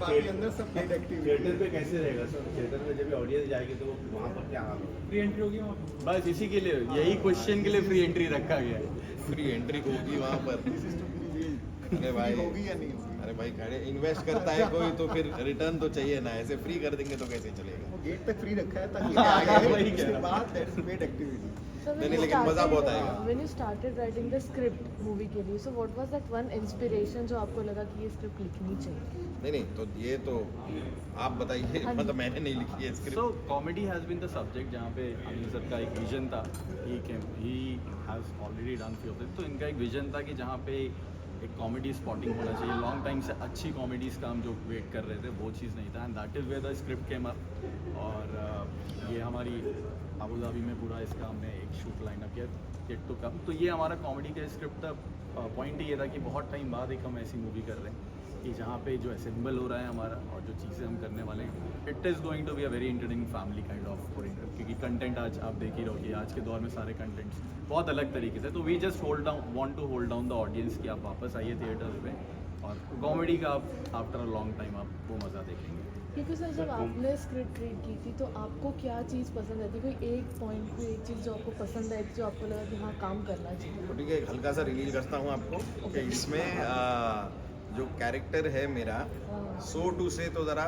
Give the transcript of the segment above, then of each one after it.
बाकी अंदर सब पेड एक्टिविटी। थिएटर पे कैसे रहेगा सर? थिएटर में जब ऑडियंस जाएगी तो वहाँ पर क्या हाल होगा? फ्री एंट्री होगी वहाँ पे? बस इसी के लिए, यही क्वेश्चन के लिए फ्री एंट्री रखा गया है। फ्री एंट्री होगी वहाँ पर। अरे भाई होगी या नहीं होगी? अरे भाई खड़े इन्वेस्ट करता है कोई तो फिर रिटर्न तो चाहिए ना, ऐसे फ्री कर देंगे तो कैसे चलेगा? वो गेट तक फ्री रखा है ताकि हाँ, आगे वही कह उसके रहा हूँ। बाद that is paid activity. So when नहीं, you लेकिन मज़ा बहुत started, आएगा। when you started writing the script movie के लिए, so what was that one inspiration जो आपको लगा कि ये स्क्रिप्ट लिखनी चाहिए? नहीं तो ये तो आप बताइए, हाँ जी। मतलब मैंने नहीं लिखी है so script. Comedy has been the subject जहाँ पे अनिल सर का एक विजन था। He has already done few of it. तो इनका एक विजन था कि जहाँ पे एक कॉमेडी स्पॉटिंग होना चाहिए। लॉन्ग टाइम से अच्छी कॉमेडीज़ का हम जो वेट कर रहे थे वो चीज़ नहीं था, and that is where the script came up. और ये हमारी अबू धाबी में पूरा इसका हमने एक शूट लाइनअप किया येट टू कम। तो ये हमारा कॉमेडी का स्क्रिप्ट था। पॉइंट ये था कि बहुत टाइम बाद एक हम ऐसी मूवी कर रहे हैं कि जहाँ पे जो असेंबल हो रहा है हमारा और जो चीज़ें हम करने वाले हैं, it is going to be a very interesting family kind of oriented. क्योंकि कंटेंट आज आप देख ही रहो कि आज के दौर में सारे कंटेंट्स बहुत अलग तरीके से। तो we just want to hold down the audience कि आप वापस आइए थिएटर्स पे और कॉमेडी का आप आफ्टर अ लॉन्ग टाइम आप वो मज़ा देखेंगे। क्योंकि सर जब आपने स्क्रिप्ट रीड की थी तो आपको क्या चीज़ पसंद आई थी? कोई एक पॉइंट, कोई एक चीज़ जो आपको पसंद आई थी, जो आपको लगा कि हाँ काम करना चाहिए? तो ठीक है, एक हल्का सा रिवील करता हूँ आपको कि इसमें जो कैरेक्टर है मेरा, सो टू से तो ज़रा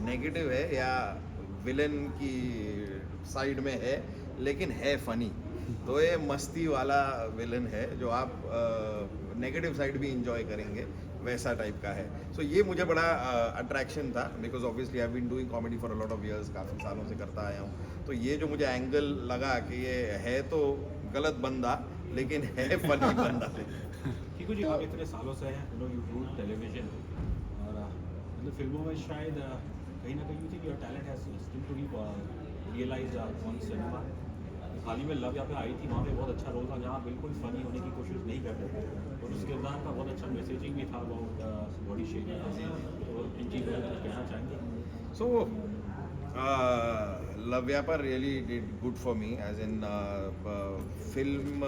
नेगेटिव है या विलन की साइड में है, लेकिन है फनी। तो ये मस्ती वाला विलन है जो आप नेगेटिव साइड भी इंजॉय करेंगे, वैसा टाइप का है। सो ये मुझे बड़ा अट्रैक्शन था, because obviously I been doing comedy for a lot of years, काफ़ी सालों से करता आया हूँ। तो ये जो मुझे एंगल लगा कि ये है तो गलत बंदा लेकिन है फनी बंदा। क्योंकि जी आप इतने सालों से हैं, यू डू टेलीविजन और मतलब फिल्मों में शायद कहीं ना कहीं you your talent has still to be realised on cinema. हाल ही में लव यहाँ पे आई थी, वहाँ पे बहुत अच्छा रोल था जहाँ बिल्कुल फनी होने की कोशिश नहीं करते थे और उस किरदार का बहुत अच्छा मैसेजिंग भी था अबाउट बॉडी शेमिंग। तो इन चीज़ों में कुछ कहना चाहेंगे? So, Lavyapa really did good for me as in film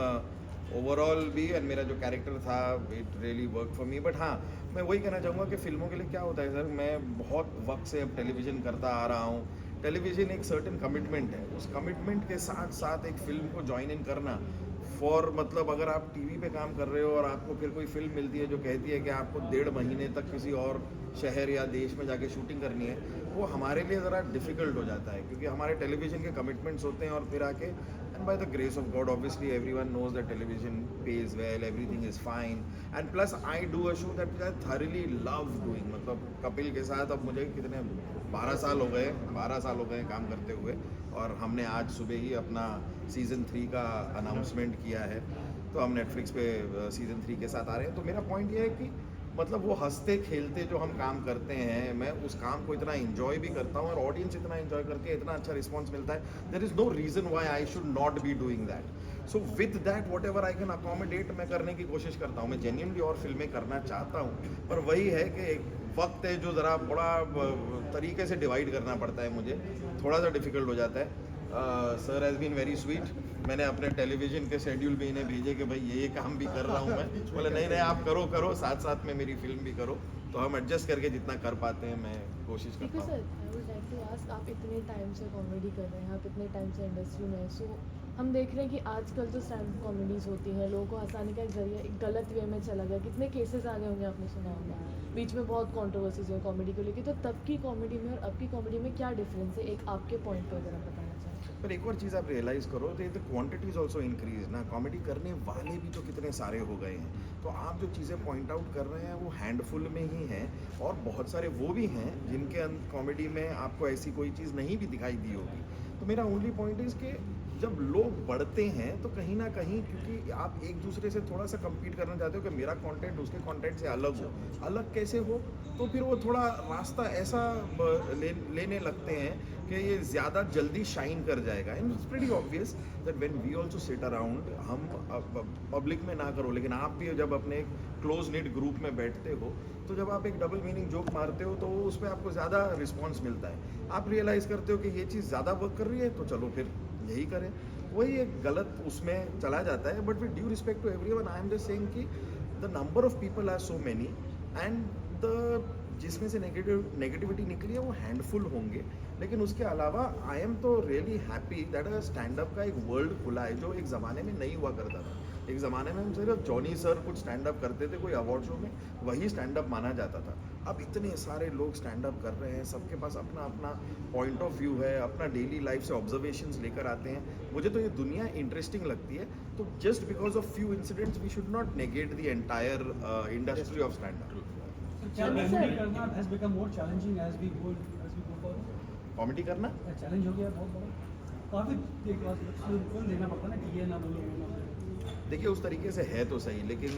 overall भी, और मेरा जो कैरेक्टर था it really worked for me। But हाँ, मैं वही कहना चाहूँगा कि फिल्मों के लिए क्या होता है सर, मैं बहुत वक्त से अब टेलीविज़न करता आ रहा हूँ। टेलीविज़न एक सर्टेन कमिटमेंट है, उस कमिटमेंट के साथ साथ एक फ़िल्म को ज्वाइन इन करना मतलब अगर आप टीवी पे काम कर रहे हो और आपको फिर कोई फिल्म मिलती है जो कहती है कि आपको 1.5 महीने तक किसी और शहर या देश में जाके शूटिंग करनी है, वो हमारे लिए ज़रा डिफ़िकल्ट हो जाता है क्योंकि हमारे टेलीविज़न के कमिटमेंट्स होते हैं। और फिर आके and by the grace of God obviously everyone knows that television pays well, everything is fine, and plus I do a show that I thoroughly love doing. मतलब कपिल के साथ अब मुझे कितने 12 साल हो गए काम करते हुए, और हमने आज सुबह ही अपना सीज़न 3 का अनाउंसमेंट किया है। तो हम नेटफ्लिक्स पे सीज़न 3 के साथ आ रहे हैं। तो मेरा पॉइंट ये है कि मतलब वो हंसते खेलते जो हम काम करते हैं, मैं उस काम को इतना इन्जॉय भी करता हूँ और ऑडियंस इतना इन्जॉय करती है, इतना अच्छा रिस्पॉन्स मिलता है, there is no reason why I should not be doing that. So with that whatever I can accommodate मैं करने की कोशिश करता हूँ। मैं जेन्युइनली और फिल्में करना चाहता हूँ, पर वही है कि एक वक्त है जो ज़रा बड़ा तरीके से डिवाइड करना पड़ता है, मुझे थोड़ा सा डिफ़िकल्ट हो जाता है। Sir has been very sweet. मैंने अपने टेलीविज़न के शेड्यूल पे इन्हें भेजे कि भाई ये काम भी कर रहा हूँ मैं। बोले नहीं आप करो, साथ साथ में मेरी फिल्म भी करो। तो हम एडजस्ट करके जितना कर पाते हैं मैं कोशिश करता हूँ। Sir I would like to ask, आप इतने टाइम से कॉमेडी कर रहे हैं, आप इतने टाइम से इंडस्ट्री में हैं, सो हम देख रहे हैं कि आजकल जो स्टैंड कॉमेडीज़ होती हैं लोगों को हंसाने का एक जरिया एक गलत वे में चला गया। कितने केसेस आ गए होंगे आपने सुना होगा, बीच में बहुत कॉन्ट्रोवर्सीज हुई कॉमेडी को लेकर। तो तब की कॉमेडी में और अब की कॉमेडी में क्या डिफरेंस है, एक आपके पॉइंट पर अगर आप बताना चाहें? पर एक और चीज़ आप रियलाइज़ करो तो the quantity is also increase ना, कॉमेडी करने वाले भी तो कितने सारे हो गए हैं। तो आप जो चीज़ें पॉइंट आउट कर रहे हैं वो हैंडफुल में ही हैं, और बहुत सारे वो भी हैं जिनके कॉमेडी में आपको ऐसी कोई चीज़ नहीं भी दिखाई दी होगी। तो मेरा ओनली पॉइंट इज़ कि जब लोग बढ़ते हैं तो कहीं ना कहीं, क्योंकि आप एक दूसरे से थोड़ा सा कम्पीट करना चाहते हो कि मेरा कंटेंट उसके कंटेंट से अलग हो, अलग कैसे हो, तो फिर वो थोड़ा रास्ता ऐसा लेने लगते हैं कि ये ज़्यादा जल्दी शाइन कर जाएगा। And it's pretty obvious that when we also sit around, हम पब्लिक में ना करो लेकिन आप भी जब अपने एक क्लोज निट ग्रुप में बैठते हो तो जब आप एक डबल मीनिंग जोक मारते हो तो उस पर आपको ज़्यादा रिस्पॉन्स मिलता है। आप रियलाइज़ करते हो कि ये चीज़ ज़्यादा वर्क कर रही है तो चलो फिर यही करें। वही एक गलत उसमें चला जाता है। But with due respect to everyone, I am just saying कि the number of people are so many and जिसमें से नेगेटिविटी निकली है वो हैंडफुल होंगे, लेकिन उसके अलावा आई एम तो really happy that stand up का एक वर्ल्ड खुला है जो एक ज़माने में नहीं हुआ करता था। एक ज़माने में हम सिर्फ जॉनी सर कुछ स्टैंड अप करते थे कोई अवार्ड शो में, वही स्टैंड अप माना जाता था। अब इतने सारे लोग स्टैंड अप कर रहे हैं, सबके पास अपना अपना पॉइंट ऑफ व्यू है, अपना डेली लाइफ से ऑब्जर्वेशंस लेकर आते हैं। मुझे तो ये दुनिया इंटरेस्टिंग लगती है। तो just because of few incidents we should not negate the entire industry of stand up. Comedy करना has become more challenging as we go forward. Comedy करना चैलेंज हो गया बहुत बड़ा, काफी देखना पड़ता है ना कि ये ना बोलो वो ना बोलो। देखिए उस तरीके से है तो सही, लेकिन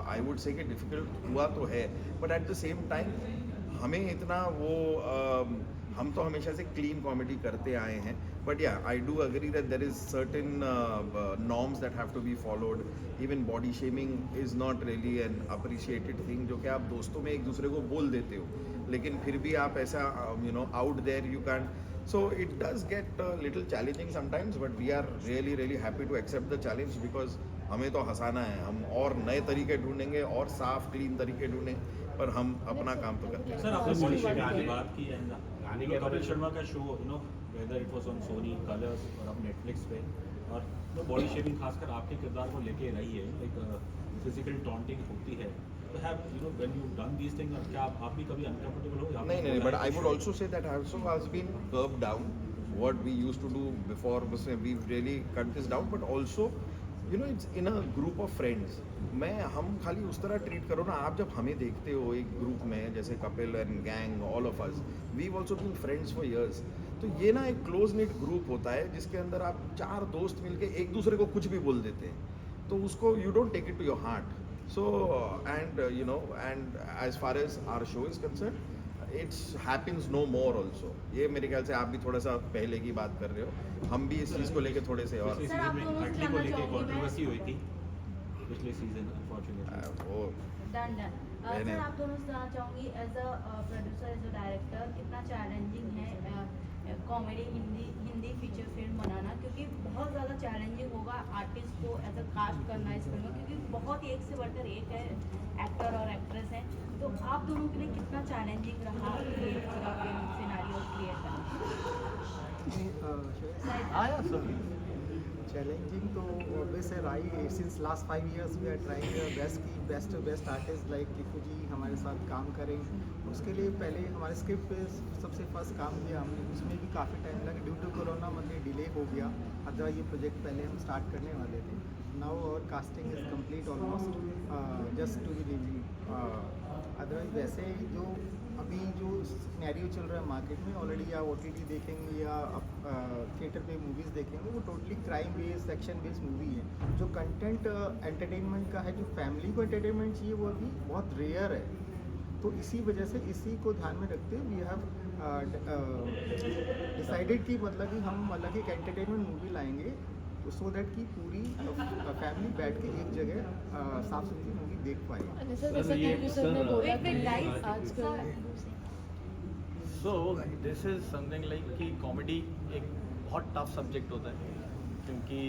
आई वुड से कि डिफ़िकल्ट हुआ तो है, but at the same time हमें इतना वो हम तो हमेशा से क्लीन कॉमेडी करते आए हैं, but yeah I do agree that there is certain norms that have to be followed. Even body shaming is not really an appreciated thing, जो कि आप दोस्तों में एक दूसरे को बोल देते हो, लेकिन फिर भी आप ऐसा out there you can, so it does get a little challenging sometimes, but we are really happy to accept the challenge because हमें तो हंसाना है। हम और नए तरीके ढूंढेंगे और साफ क्लीन तरीके ढूंढें, पर हम अपना काम तो करते हैं। सर आपने बॉडी शेमिंग की बात की है ना, कपिल शर्मा का show whether it was on Sony colours और अब नेटफ्लिक्स पे, और बॉडी शेमिंग खासकर आपके किरदार को लेके रही है, एक फिजिकल टॉन्टिंग होती है, तो have when you done these things, क्या आप भी कभी अनकंफर्टेबल हो? नहीं, but I would also say that also has been curbed down. What we used to do before, we've really cut this down, but also it's in a group of friends. हम खाली उस तरह treat करो ना, आप जब हमें देखते हो एक ग्रुप में जैसे Kapil and gang, all of us we've also been friends for years, तो ये ना एक क्लोज निट ग्रुप होता है जिसके अंदर आप 4 दोस्त मिलके एक दूसरे को कुछ भी बोल देते हैं, तो उसको you don't take it to your heart. So and and as far as our show is concerned, it happens no more also. ये मेरे ख्याल से आप भी थोड़ा सा पहले की बात कर रहे हो, हम भी इस चीज़ को लेके थोड़े से और पिछले सीजन में अटली को लेके कंट्रोवर्सी हुई थी पिछले सीजन, अनफॉर्चुनेटली वो डन मैंने- सर आप दोनों से जानना चाहूँगी as a producer, as a director, कितना चैलेंजिंग है कॉमेडी हिंदी फीचर फिल्म बनाना, क्योंकि बहुत ज़्यादा चैलेंजिंग होगा आर्टिस्ट को एज अ कास्ट करना इस फिल्म में, क्योंकि बहुत एक से बढ़कर एक है एक्टर और एक्ट्रेस हैं, तो आप दोनों के लिए कितना चैलेंजिंग रहा ये पूरा फिल्म सिनेरियो क्रिएट करना? चैलेंजिंग तो ऑब्वियस है रही। Since last 5 years we are trying best artist like Kiku ji हमारे साथ काम करें। उसके लिए पहले हमारे स्क्रिप्ट पे सबसे फर्स्ट काम किया हमने, उसमें भी काफ़ी टाइम लगा ड्यू टू कोरोना, मतलब डिले हो गया, अदरवाइज ये प्रोजेक्ट पहले हम स्टार्ट करने वाले थे। नाउ और casting is complete almost, just to be review. Otherwise वैसे जो अभी जो सिनेरियो चल रहा है मार्केट में, ऑलरेडी या OTT देखेंगे या थिएटर पे मूवीज़ देखेंगे, वो totally crime based action based movie है। जो कंटेंट एंटरटेनमेंट का है, जो फैमिली को एंटरटेनमेंट चाहिए, वो अभी बहुत रेयर है। तो इसी वजह से इसी को ध्यान में रखते हुए वी हैव डिसाइडेड कि मतलब कि हम अलग एक एंटरटेनमेंट मूवी लाएंगे, तो सो दैट कि पूरी फैमिली बैठ के एक जगह साफ सुथरी मूवी देख पाए। और जैसा कि सर ने बोला Wait, wait, guys. आजकल so this is something like कि कॉमेडी एक बहुत टफ सब्जेक्ट होता है, क्योंकि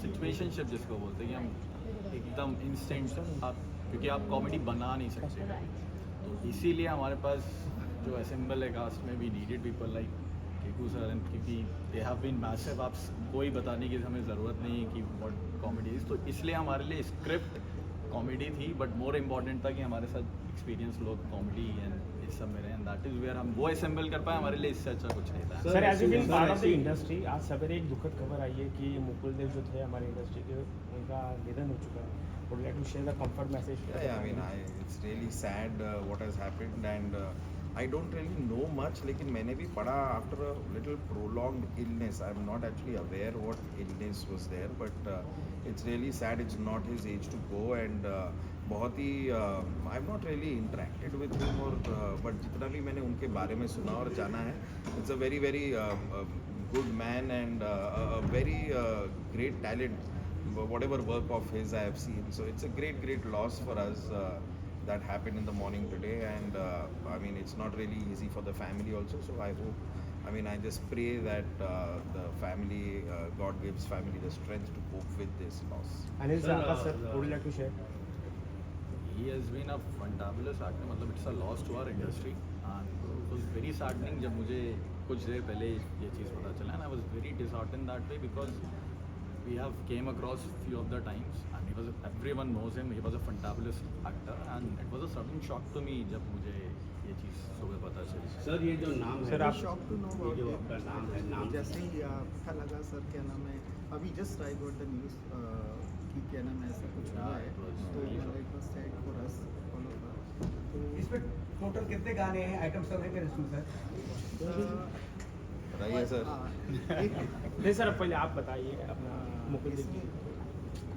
सिचुएशनशिप जिसको बोलते हैं कि हम एकदम इंस्टेंट आप, क्योंकि आप कॉमेडी बना नहीं सकते, तो इसीलिए हमारे पास जो असेंबल है कास्ट में भी needed people like Kiku sir, क्योंकि दे हैव बीन मैसिव, आप कोई बताने की हमें ज़रूरत नहीं है कि व्हाट कॉमेडी इज़। तो इसलिए हमारे लिए स्क्रिप्ट कॉमेडी थी, बट मोर इम्पॉर्टेंट था कि हमारे साथ एक्सपीरियंस लोग कॉमेडी एंड इस सब में रहे, एंड दैट इज़ वेयर हम वो असेंबल कर पाए। हमारे लिए इससे अच्छा कुछ नहीं था। Sir as you been part of the industry, आज सवेरे एक दुखद खबर आई है कि मुकुल देव जो थे हमारी इंडस्ट्री के, उनका निधन हो चुका है। Would like to share the comfort message? Yeah, I mean, it's really sad what has happened, and I don't really know much, लेकिन मैंने भी पढ़ा after a little prolonged illness. I'm not actually aware what illness was there, but it's really sad. It's not his age to go, and बहुत ही I've not really interacted with him, और but जितना भी मैंने उनके बारे में सुना और जाना है, it's a very good man and a very great talent. Whatever work of his I have seen, so it's a great loss for us that happened in the morning today, and I mean it's not really easy for the family also, so I hope, I mean I just pray that the family, God gives family the strength to cope with this loss. Anil sir, sir would like to share? he has been a fantabulous actor. मतलब it's a loss to our industry and it was very saddening जब मुझे कुछ देर पहले ये चीज़ पता चला and I was very disheartened that way because we have came across few of the times and he was everyone knows him. He was a fantabulous actor and it was a sudden shock to me जब मुझे ये चीज़ सुबह पता चली. Sir ये जो नाम है सर आप शॉक टू नो ये जो आपका नाम है नाम जैसे ही पता लगा सर क्या नाम है अभी just I got the news कि क्या नाम है ऐसा कुछ हुआ है तो it was sad for us all of अस. तो इसमें टोटल कितने गाने हैं आइटम सॉन्ग है मेरे सर बताइए सर. नहीं सर, अब पहले आप बताइए अपना मुकुल जी.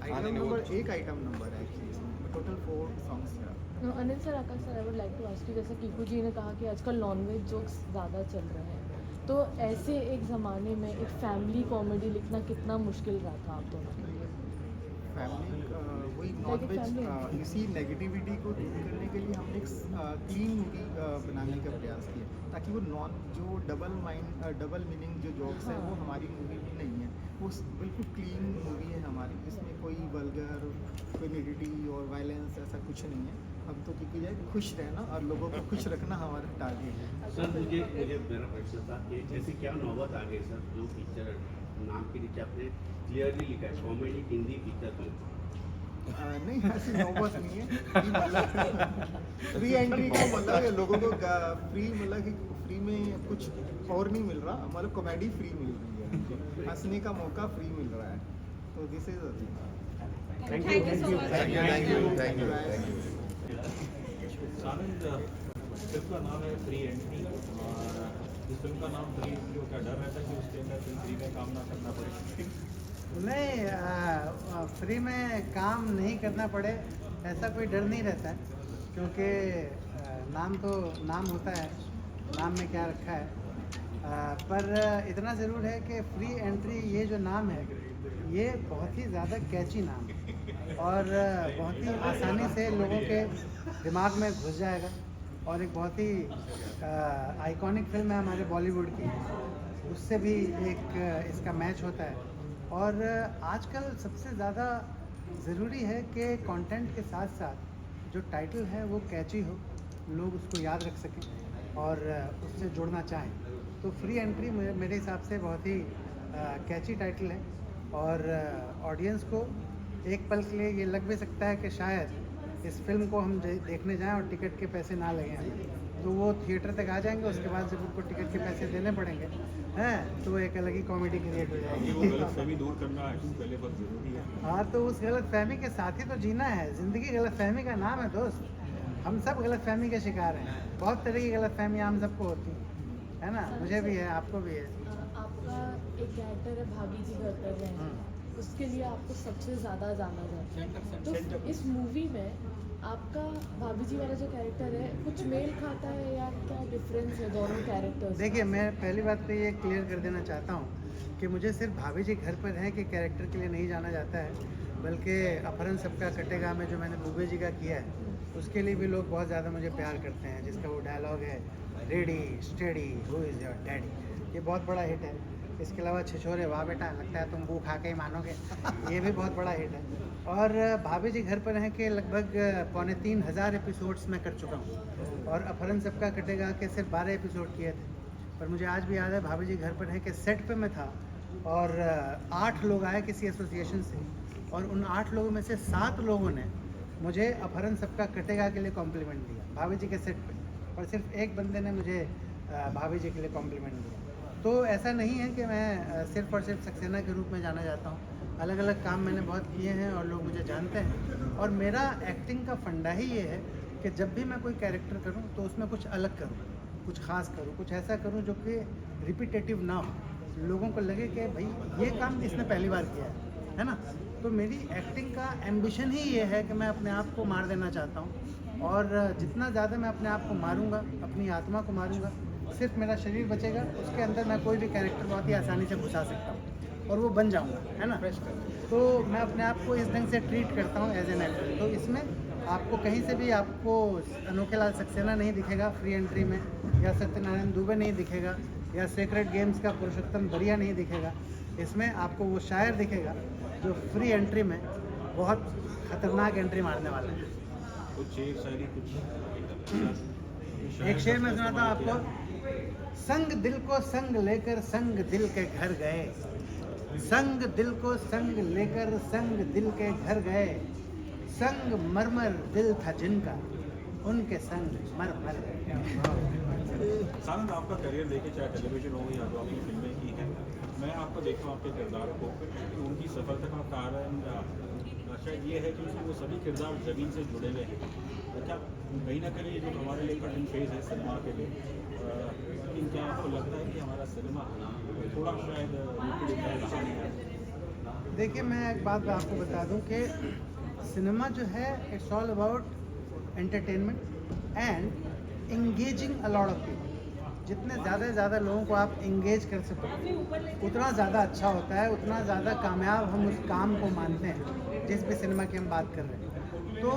आइटम नंबर एक आइटम नंबर है एक्चुअली टोटल 4 सॉन्ग्स है. Anil sir, Akash sir, I would like to ask you, जैसे कीकू जी ने कहा कि आजकल नॉनवेज जोक्स ज़्यादा चल रहे हैं, तो ऐसे एक ज़माने में एक फैमिली कॉमेडी लिखना कितना मुश्किल रहा था आप दोनों के लिए? फैमिली वही नॉनवेज इसी नेगेटिविटी को दूर करने के लिए हमने एक क्लीन मूवी बनाने का प्रयास किया ताकि वो जो डबल मीनिंग जो जॉक्स है वो हमारी मूवी में नहीं है. वो बिल्कुल क्लीन मूवी है हमारी, इसमें कोई वल्गर कोई निडिटी और वायलेंस ऐसा कुछ नहीं है. हम तो क्योंकि जाए खुश रहना और लोगों को खुश रखना हमारा टारगेट है. सर मुझे मेरा प्रश्न था कि ऐसी क्या नौबत आ गई सर जो पिक्चर नाम के नीचे आपने क्लियरली लिखा है कॉमेडी हिंदी फीचर फिल्म. नहीं ऐसी नौबत नहीं है. फ्री एंट्री का मतलब है लोगों को फ्री मतलब कि फ्री में कुछ और नहीं मिल रहा, मतलब कॉमेडी फ्री मिल रही है, हंसने का मौका फ्री मिल रहा है. तो this is a thing. Thank you. Thank you. Sanand, film का नाम है फ्री एंट्री और इस फिल्म का नाम फ्री एंट्री हो, क्या डर रहता है कि उसके अंदर फिल्म फ्री में काम ना करना पड़े? नहीं, फ्री में काम नहीं करना पड़े ऐसा कोई डर नहीं रहता है, क्योंकि नाम तो नाम होता है, नाम में क्या रखा है. पर इतना ज़रूर है कि फ्री एंट्री ये जो नाम है ये बहुत ही ज़्यादा कैची नाम है और बहुत ही आसानी से लोगों के दिमाग में घुस जाएगा और एक बहुत ही आइकॉनिक फिल्म है हमारे बॉलीवुड की, उससे भी एक इसका मैच होता है. और आजकल सबसे ज़्यादा ज़रूरी है कि कंटेंट के साथ साथ जो टाइटल है वो कैची हो, लोग उसको याद रख सकें और उससे जुड़ना चाहें. तो फ्री एंट्री मेरे हिसाब से बहुत ही कैची टाइटल है और ऑडियंस को एक पल के लिए ये लग भी सकता है कि शायद इस फिल्म को हम देखने जाएं और टिकट के पैसे ना लगें, तो वो थिएटर तक आ जाएंगे, उसके बाद जब उनको टिकट के पैसे देने पड़ेंगे हैं तो एक अलग ही कॉमेडी क्रिएट हो वो जाएगी. गलतफहमी दूर करना पहले बहुत ज़रूरी है. हाँ, तो उस गलतफहमी के साथ ही तो जीना है. ज़िंदगी गलतफहमी का नाम है दोस्त. हम सब गलतफहमी के शिकार हैं. बहुत तरह की गलतफहमियाँ हम सबको होती हैं, है ना. मुझे भी है, आपको भी है. आपका एक कैरेक्टर है भाभी जी घर पर हैं, उसके लिए आपको सबसे ज़्यादा जाना जाता है, तो इस मूवी में आपका भाभी जी वाला जो कैरेक्टर है कुछ मेल खाता है या क्या डिफरेंस है दोनों कैरेक्टर्स? देखिए, मैं पहली बात तो ये क्लियर कर देना चाहता हूँ कि मुझे सिर्फ भाभी जी घर पर हैं कि कैरेक्टर के लिए नहीं जाना जाता है, बल्कि अपहरण सबका कटेगा में जो मैंने दुबे जी का किया है उसके लिए भी लोग बहुत ज़्यादा मुझे प्यार करते हैं, जिसका वो डायलॉग है ready steady who is your daddy, ये बहुत बड़ा हिट है. इसके अलावा छिछोरे वाह बेटा लगता है तुम वो खा के ही मानोगे, ये भी बहुत बड़ा हिट है. और भाभी जी घर पर हैं कि लगभग 2500 एपिसोड्स मैं कर चुका हूँ और अपहरण सबका कटेगा के सिर्फ 12 एपिसोड किए थे. पर मुझे आज भी याद है भाभी जी घर पर है कि सेट पे मैं था और 8 लोग आए किसी एसोसिएशन से और उन 8 लोगों में से 7 लोगों ने मुझे अपहरण सबका कटेगा के लिए कॉम्प्लीमेंट दिया भाभी जी के सेट पे, और सिर्फ एक बंदे ने मुझे भाभी जी के लिए कॉम्प्लीमेंट दिया. तो ऐसा नहीं है कि मैं सिर्फ और सिर्फ सक्सेना के रूप में जाना जाता हूँ. अलग अलग काम मैंने बहुत किए हैं और लोग मुझे जानते हैं, और मेरा एक्टिंग का फंडा ही ये है कि जब भी मैं कोई कैरेक्टर करूँ तो उसमें कुछ अलग करूँ, कुछ ख़ास करूँ, कुछ ऐसा करूँ जो कि रिपीटेटिव ना हो, लोगों को लगे कि भाई ये काम इसने पहली बार किया है ना. तो मेरी एक्टिंग का एम्बिशन ही ये है कि मैं अपने आप को मार देना चाहता हूँ, और जितना ज़्यादा मैं अपने आप को मारूँगा, अपनी आत्मा को मारूँगा, सिर्फ मेरा शरीर बचेगा, उसके अंदर मैं कोई भी कैरेक्टर बहुत ही आसानी से घुसा सकता हूँ और वो बन जाऊँगा, है ना. तो मैं अपने आप को इस ढंग से ट्रीट करता हूँ एज एन एक्टर. तो इसमें आपको कहीं से भी आपको अनोखेलाल सक्सेना नहीं दिखेगा फ्री एंट्री में, या सत्यनारायण दुबे नहीं दिखेगा, या सेक्रेट गेम्स का पुरुषोत्तम बरिया नहीं दिखेगा. इसमें आपको वो शायर दिखेगा जो फ्री एंट्री में बहुत खतरनाक एंट्री मारने वाला है. कुछ शेर शायरी कुछ एक शेर मैं सुनाता हूँ आपको। संग दिल को संग लेकर संग दिल के घर गए, संग दिल को संग लेकर संग दिल के घर गए, संग मरमर दिल था जिनका उनके संग मर मर गए। सानंद, आपका करियर देखे चाहे टेलीविजन हो या जो आपकी फिल्में की हैं, मैं आपको देखता हूँ आपके किरदार को कि उनकी सफलता का कारण शायद ये है कि उसके वो सभी किरदार ज़मीन से जुड़े हुए हैं। अच्छा, कहीं ना कहीं जो हमारे लिए कठिन फेज है सिनेमा के लिए, लेकिन क्या आपको लगता है कि हमारा सिनेमा थोड़ा शायद कहानी है? देखिए, मैं एक बात आपको बता दूं कि सिनेमा जो है it's all about entertainment and engaging a lot of people. जितने ज़्यादा से ज़्यादा लोगों को आप इंगेज कर सको उतना ज़्यादा अच्छा होता है, उतना ज़्यादा कामयाब हम उस काम को मानते हैं जिस भी सिनेमा की हम बात कर रहे हैं। तो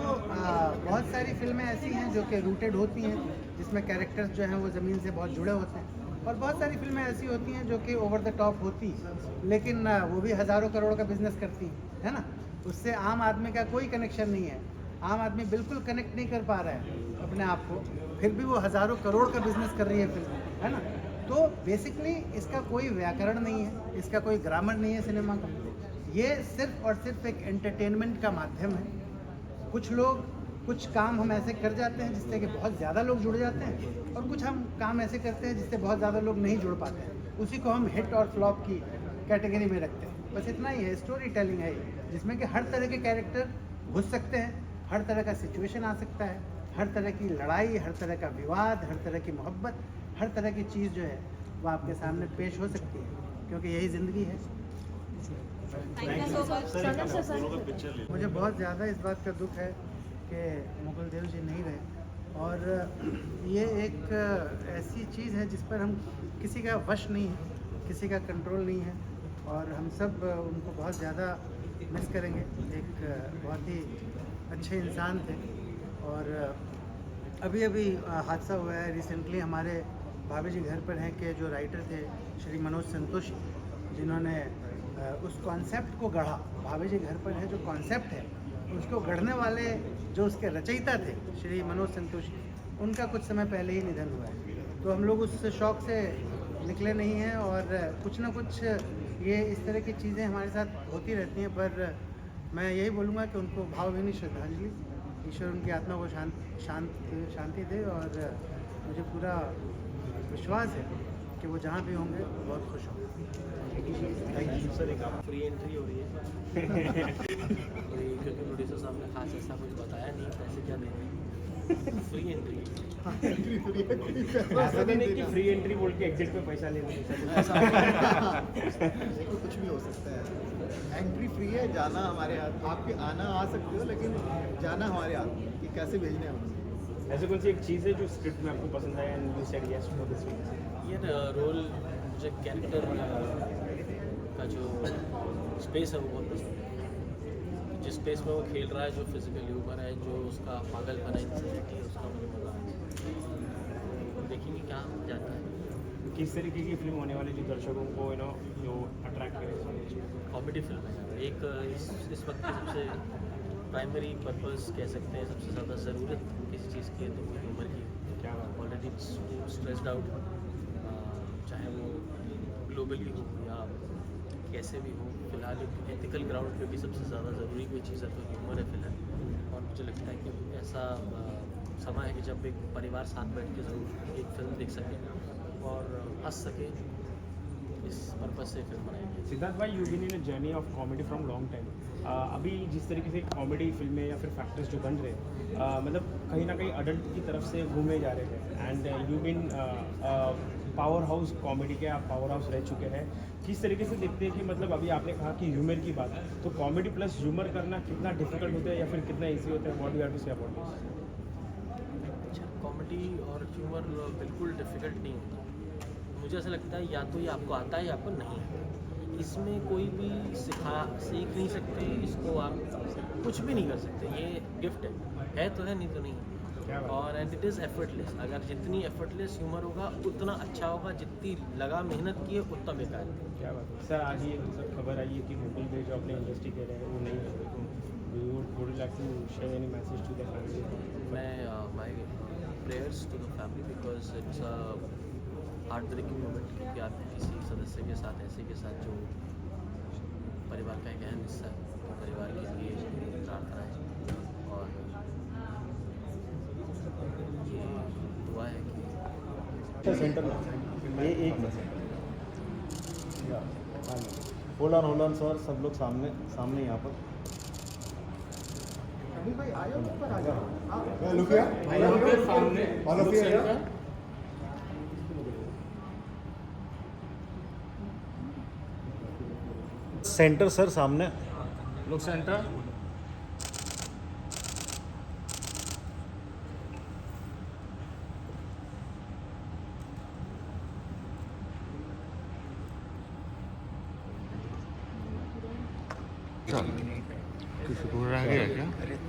बहुत सारी फिल्में ऐसी हैं जो कि रूटेड होती हैं, जिसमें कैरेक्टर्स जो हैं वो ज़मीन से बहुत जुड़े होते हैं, और बहुत सारी फिल्में ऐसी होती हैं जो कि ओवर द टॉप होती लेकिन वो भी हज़ारों करोड़ का बिजनेस करती हैं, है ना। उससे आम आदमी का कोई कनेक्शन नहीं है, आम आदमी बिल्कुल कनेक्ट नहीं कर पा रहा है अपने आप को, फिर भी वो हज़ारों करोड़ का बिजनेस कर रही है फिल्म, है ना। तो बेसिकली इसका कोई व्याकरण नहीं है, इसका कोई ग्रामर नहीं है सिनेमा का। ये सिर्फ और सिर्फ एक एंटरटेनमेंट का माध्यम है। कुछ लोग कुछ काम हम ऐसे कर जाते हैं जिससे कि बहुत ज़्यादा लोग जुड़ जाते हैं, और कुछ हम काम ऐसे करते हैं जिससे बहुत ज़्यादा लोग नहीं जुड़ पाते हैं। उसी को हम हिट और फ्लॉप की कैटेगरी में रखते हैं। बस इतना ही है, स्टोरी टेलिंग है ये, जिसमें कि हर तरह के कैरेक्टर घुस सकते हैं, हर तरह का सिचुएशन आ सकता है, हर तरह की लड़ाई, हर तरह का विवाद, हर तरह की मोहब्बत, हर तरह की चीज़ जो है वो आपके सामने पेश हो सकती है, क्योंकि यही ज़िंदगी है। मुझे बहुत ज़्यादा इस बात का दुख है कि मुकुल देव जी नहीं रहे, और ये एक ऐसी चीज़ है जिस पर हम किसी का वश नहीं है, किसी का कंट्रोल नहीं है, और हम सब उनको बहुत ज़्यादा मिस करेंगे। एक बहुत ही अच्छे इंसान थे, और अभी अभी हादसा हुआ है रिसेंटली हमारे भाभी जी घर पर हैं कि जो राइटर थे श्री मनोज संतोषी, जिन्होंने उस कॉन्सेप्ट को गढ़ा। भाभी जी घर पर है जो कॉन्सेप्ट है उसको गढ़ने वाले जो उसके रचयिता थे श्री मनोज संतोषी, उनका कुछ समय पहले ही निधन हुआ है। तो हम लोग उस शौक़ से निकले नहीं हैं, और कुछ ना कुछ ये इस तरह की चीज़ें हमारे साथ होती रहती हैं। पर मैं यही बोलूँगा कि उनको भावभीनी श्रद्धांजलि, ईश्वर उनकी आत्मा को शांति दे, और मुझे पूरा विश्वास है कि वो जहाँ भी होंगे बहुत खुश होंगे। सर, एक फ्री एंट्री हो रही है क्योंकि प्रोड्यूसर साहब ने खास ऐसा कुछ बताया नहीं, पैसे क्या दे रहे हैं, फ्री एंट्री। ऐसा तो नहीं कि फ्री एंट्री बोल के एग्जिट पे पैसा ले देखो, कुछ भी हो सकता है। एंट्री फ्री है, जाना हमारे हाथ, आपके आना आ सकते हो लेकिन जाना हमारे हाथ कि कैसे भेजने हैं। ऐसे कौन सी एक चीज़ है जो स्क्रिप्ट में आपको पसंद आया and you said yes for this? ये रोल मुझे कैरेक्टर का जो स्पेस है वो बहुत पसंद है। जिस स्पेस में वो खेल रहा है, जो फिजिकल ह्यूमर है, जो उसका पागलपन है, इंसिनिटी है, उसका मुझे मज़ा आता है। देखेंगे क्या जाता है। किस तरीके की फिल्म होने वाली जो दर्शकों को जो अट्रैक्ट करे? कॉमेडी फिल्म है एक, इस वक्त की सबसे प्राइमरी पर्पस कह सकते हैं, सबसे ज़्यादा ज़रूरत किसी चीज़ की है तो वो ह्यूमर की। क्या बात? ऑलरेडी स्ट्रेस्ड आउट, चाहे वो ग्लोबली हो या कैसे भी हो, फिलहाल एक एथिकल ग्राउंड पे भी सबसे ज़्यादा ज़रूरी कोई चीज़ है तो ह्यूमर है फिलहाल। और मुझे लगता है कि ऐसा समय है कि जब एक परिवार साथ बैठ के ज़रूर एक फिल्म देख सके और हंस सके, इस पर्पज़ से फिल्म बनाई गई। सिद्धार्थ भाई, you been in a journey of comedy from long time. अभी जिस तरीके से कॉमेडी फिल्में या फिर फैक्टर्स जो बन रहे हैं, मतलब कहीं ना कहीं अडल्ट की तरफ से घूमे जा रहे हैं, and you been power house comedy के आप पावर हाउस रह चुके हैं। किस तरीके से देखते हैं कि मतलब अभी आपने कहा कि ह्यूमर की बात, तो कॉमेडी प्लस ह्यूमर करना कितना डिफिकल्ट होता है या फिर कितना ईजी होता है? What do have to say about this? अच्छा, कॉमेडी और ह्यूमर बिल्कुल डिफ़िकल्ट नहीं होता। मुझे ऐसा लगता है या तो ये आपको आता है या आपको नहीं आता। इसमें कोई भी सीख नहीं सकते, इसको आप कुछ भी नहीं कर सकते, ये गिफ्ट है तो है, नहीं तो नहीं। और एंड इट इज़ एफर्टलेस। अगर जितनी एफर्टलेस ह्यूमर होगा उतना अच्छा होगा, जितनी लगा मेहनत की है उतना बेकार है। क्या बात है सर? आज ये खबर आई है कि मुकुल देव जो अपने इंडस्ट्री कह रहे हैं वो नहीं है, would you like to share any message to the family? मैं my prayers to the family because it's a heartbreaking moment क्योंकि आप किसी सदस्य के साथ ऐसे के साथ जो परिवार का एक अहम हिस्सा है तो परिवार के लिए प्रार्थना है और ये दुआ है कि सेंटर में ये एक होल्ड ऑन सर सब लोग सामने सामने यहाँ पर अभी भाई आ जाओ ऊपर आ जाओ हाँ सेंटर सर सामने Look center. किसी को आ गया क्या